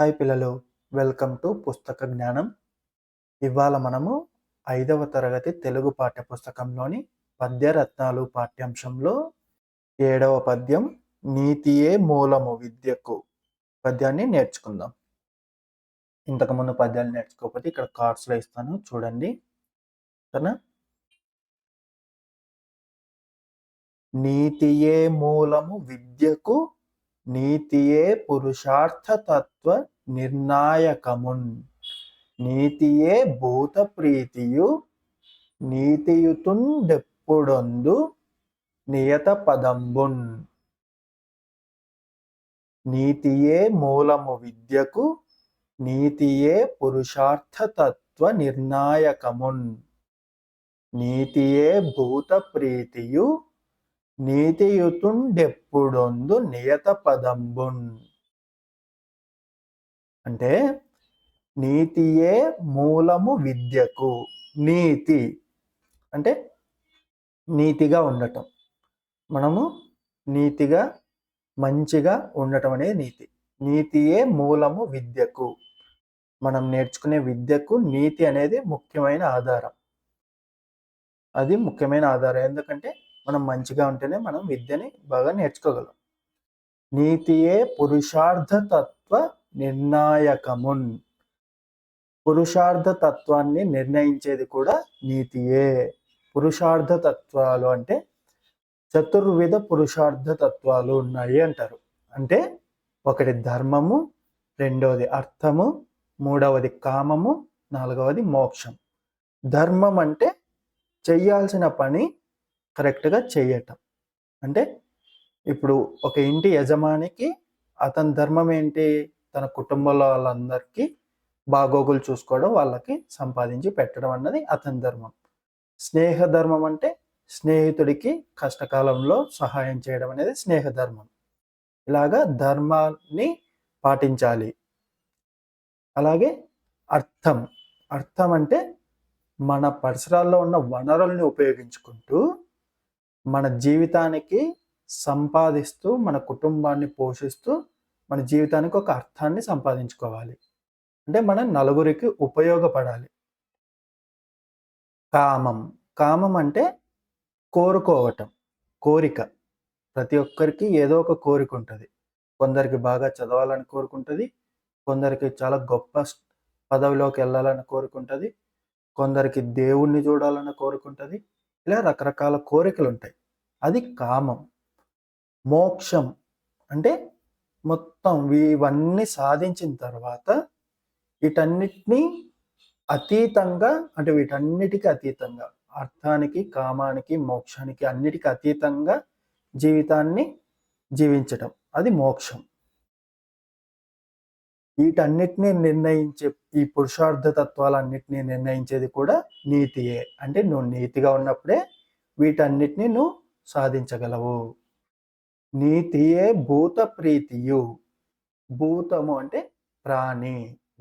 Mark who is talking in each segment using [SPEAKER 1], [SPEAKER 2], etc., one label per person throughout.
[SPEAKER 1] Hi పిల్లలు, welcome to పుస్తక జ్ఞానం. ఇవాళ మనము 5వ తరగతి తెలుగు పాఠ్యపుస్తకంలోని పద్యరత్నాలు పాఠ్యాంశంలో 7వ పద్యం నీతియే మూలము విద్యకు పద్యాన్ని నేర్చుకుందాం. ఇంతకుముందు పద్యాలు నేర్చుకోకపోతే ఇక్కడ కార్డ్స్లో ఇస్తాను, చూడండి. సరేనా? నీతియే మూలము విద్యకు, నీతియే పురుషార్థ తత్వ నిర్ణాయకమున్, నీతియే భూత ప్రీతియు, నీతియుతుండెప్పుడొందు నియత పదంబున్. నీతియే మూలము విద్యకు, నీతియే పురుషార్థ తత్వ నిర్ణాయకమున్, నీతియే భూత ప్రీతియు, నీతియుతుండెప్పుడొందు నియత పదంబున్. అంటే నీతియే మూలము విద్యకు. నీతి అంటే నీతిగా ఉండటం, మనము నీతిగా మంచిగా ఉండటం అనేది నీతి. నీతియే మూలము విద్యకు. మనం నేర్చుకునే విద్యకు నీతి అనేది ముఖ్యమైన ఆధారం. అది ముఖ్యమైన ఆధారం, ఎందుకంటే మనం మంచిగా ఉంటేనే మనం విద్యని బాగా నేర్చుకోగలం. నీతియే పురుషార్థ తత్వ నిర్ణాయకమున్. పురుషార్థ తత్వాన్ని నిర్ణయించేది కూడా నీతియే. పురుషార్థ తత్వాలు అంటే చతుర్విధ పురుషార్థ తత్వాలు ఉన్నాయి అంటారు. అంటే ఒకటి ధర్మము, రెండవది అర్థము, మూడవది కామము, నాలుగవది మోక్షం. ధర్మం అంటే చెయ్యాల్సిన పని కరెక్ట్గా చేయటం. అంటే ఇప్పుడు ఒక ఇంటి యజమానికి అతని ధర్మం ఏంటి? తన కుటుంబంలో వాళ్ళందరికీ బాగోగులు చూసుకోవడం, వాళ్ళకి సంపాదించి పెట్టడం అన్నది అతని ధర్మం. స్నేహ ధర్మం అంటే స్నేహితుడికి కష్టకాలంలో సహాయం చేయడం అనేది స్నేహ ధర్మం. ఇలాగా ధర్మాన్ని పాటించాలి. అలాగే అర్థం. అర్థం అంటే మన పరిసరాల్లో ఉన్న వనరుల్ని ఉపయోగించుకుంటూ మన జీవితానికి సంపాదిస్తూ, మన కుటుంబాన్ని పోషిస్తూ, మన జీవితానికి ఒక అర్థాన్ని సంపాదించుకోవాలి. అంటే మనం నలుగురికి ఉపయోగపడాలి. కామం. కామం అంటే కోరుకోవటం, కోరిక. ప్రతి ఒక్కరికి ఏదో ఒక కోరిక ఉంటుంది. కొందరికి బాగా చదవాలని కోరుకుంటుంది, కొందరికి చాలా గొప్ప పదవిలోకి వెళ్ళాలని కోరుకుంటుంది, కొందరికి దేవుణ్ణి చూడాలని కోరుకుంటుంది. ఇలా రకరకాల కోరికలు ఉంటాయి. అది కామం. మోక్షం అంటే మొత్తం ఇవన్నీ సాధించిన తర్వాత వీటన్నిటినీ అతీతంగా, అంటే వీటన్నిటికీ అతీతంగా, అర్థానికి, కామానికి, మోక్షానికి అన్నిటికీ అతీతంగా జీవితాన్ని జీవించటం, అది మోక్షం. వీటన్నిటినీ నిర్ణయించే, ఈ పురుషార్థ తత్వాలన్నిటినీ నిర్ణయించేది కూడా నీతియే. అంటే నువ్వు నీతిగా ఉన్నప్పుడే వీటన్నిటినీ నువ్వు సాధించగలవు. నీతియే భూత ప్రీతియు. భూతము అంటే ప్రాణి,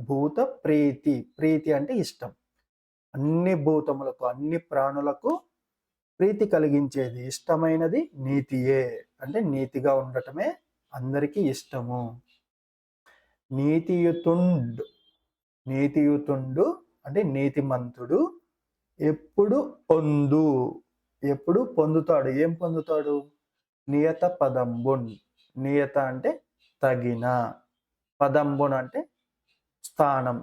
[SPEAKER 1] భూత ప్రీతి. ప్రీతి అంటే ఇష్టం. అన్ని భూతములకు, అన్ని ప్రాణులకు ప్రీతి కలిగించేది, ఇష్టమైనది నీతియే. అంటే నీతిగా ఉండటమే అందరికీ ఇష్టము. నీతియుతుండు. నీతియుతుండు అంటే నీతిమంతుడు ఎప్పుడు పొందు, ఎప్పుడు పొందుతాడు. ఏం పొందుతాడు? నియత పదంబున్. నియత అంటే తగిన, పదంబున్ అంటే స్థానం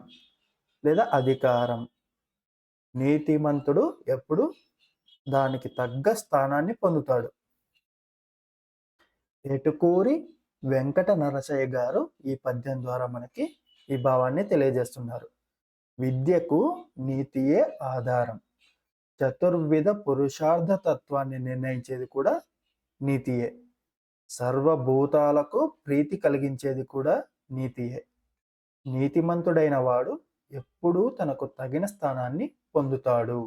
[SPEAKER 1] లేదా అధికారం. నీతిమంతుడు ఎప్పుడు దానికి తగ్గ స్థానాన్ని పొందుతాడు. ఏటుకూరి వెంకట నరసయ్య గారు ఈ పద్యం ద్వారా మనకి ఈ భావాన్ని తెలియజేస్తున్నారు. విద్యకు నీతియే ఆధారం. చతుర్విధ పురుషార్థ తత్వాన్ని నిర్ణయించేది కూడా నీతియే. సర్వభూతాలకు ప్రీతి కలిగించేది కూడా నీతియే. నీతిమంతుడైన వాడు ఎప్పుడూ తనకు తగిన స్థానాన్ని పొందుతాడు.